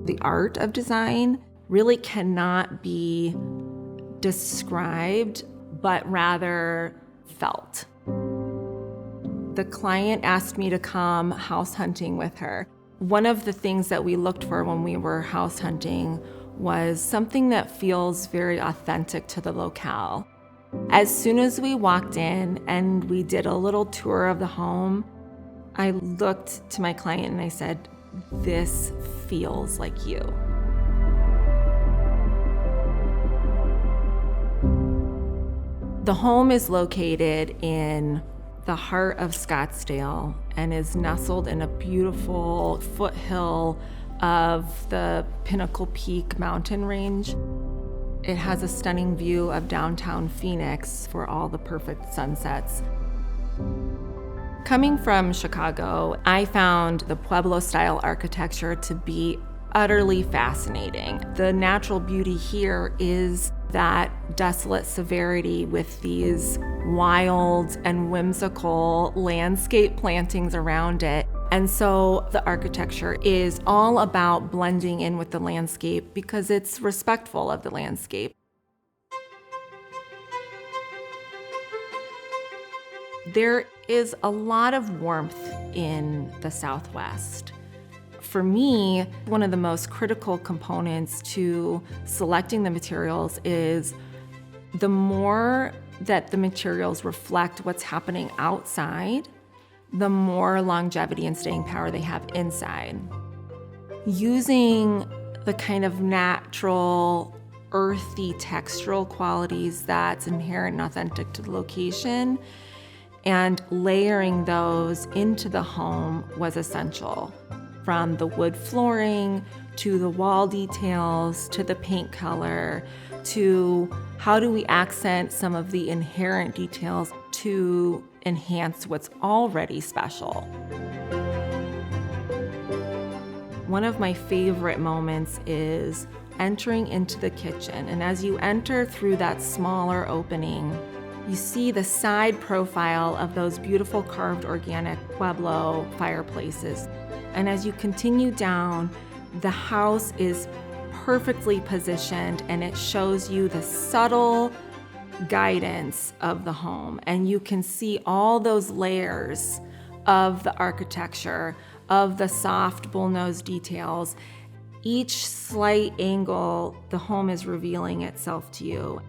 The art of design really cannot be described, but rather felt. The client asked me to come house hunting with her. One of the things that we looked for when we were house hunting was something that feels very authentic to the locale. As soon as we walked in and we did a little tour of the home, I looked to my client and I said, "This feels like you." The home is located in the heart of Scottsdale and is nestled in a beautiful foothill of the Pinnacle Peak mountain range. It has a stunning view of downtown Phoenix for all the perfect sunsets. Coming from Chicago, I found the Pueblo-Style architecture to be utterly fascinating. The natural beauty here is that desolate severity with these wild and whimsical landscape plantings around it. And so the architecture is all about blending in with the landscape because it's respectful of the landscape. There is a lot of warmth in the Southwest. For me, one of the most critical components to selecting the materials is the more that the materials reflect what's happening outside, the more longevity and staying power they have inside. Using the kind of natural, earthy, textural qualities that's inherent and authentic to the location and layering those into the home was essential. From the wood flooring, to the wall details, to the paint color, to how do we accent some of the inherent details to enhance what's already special. One of my favorite moments is entering into the kitchen, and as you enter through that smaller opening, you see the side profile of those beautiful carved organic Pueblo fireplaces. And as you continue down, the house is perfectly positioned and it shows you the subtle guidance of the home. And you can see all those layers of the architecture, of the soft bullnose details. Each slight angle, the home is revealing itself to you.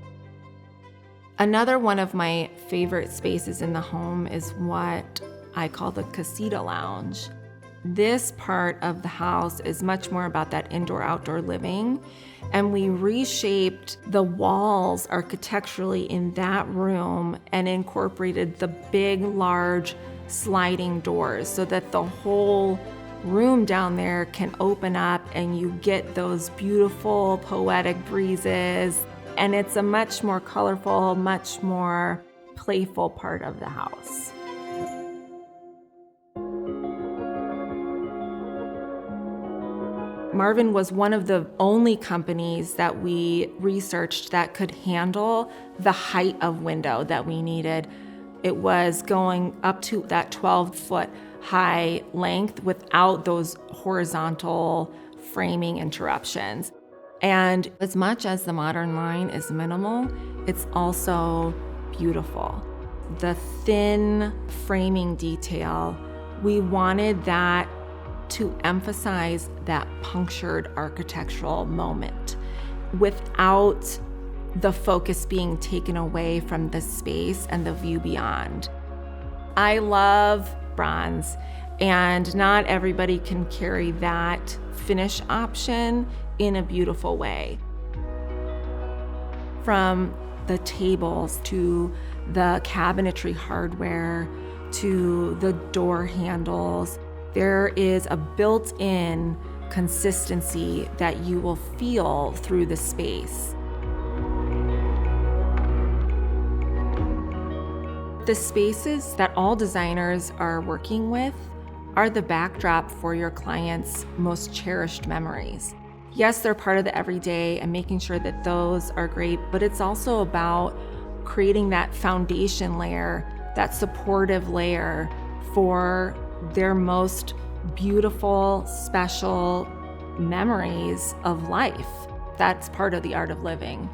Another one of my favorite spaces in the home is what I call the casita lounge. This part of the house is much more about that indoor-outdoor living, and we reshaped the walls architecturally in that room and incorporated the big, large sliding doors so that the whole room down there can open up and you get those beautiful, poetic breezes, and it's a much more colorful, much more playful part of the house. Marvin was one of the only companies that we researched that could handle the height of window that we needed. It was going up to that 12-foot high length without those horizontal framing interruptions. And as much as the Modern line is minimal, it's also beautiful. The thin framing detail, we wanted that to emphasize that punctured architectural moment without the focus being taken away from the space and the view beyond. I love bronze, and not everybody can carry that finish option in a beautiful way. From the tables to the cabinetry hardware to the door handles, there is a built-in consistency that you will feel through the space. The spaces that all designers are working with are the backdrop for your clients' most cherished memories. Yes, they're part of the everyday and making sure that those are great, but it's also about creating that foundation layer, that supportive layer for their most beautiful, special memories of life. That's part of the art of living.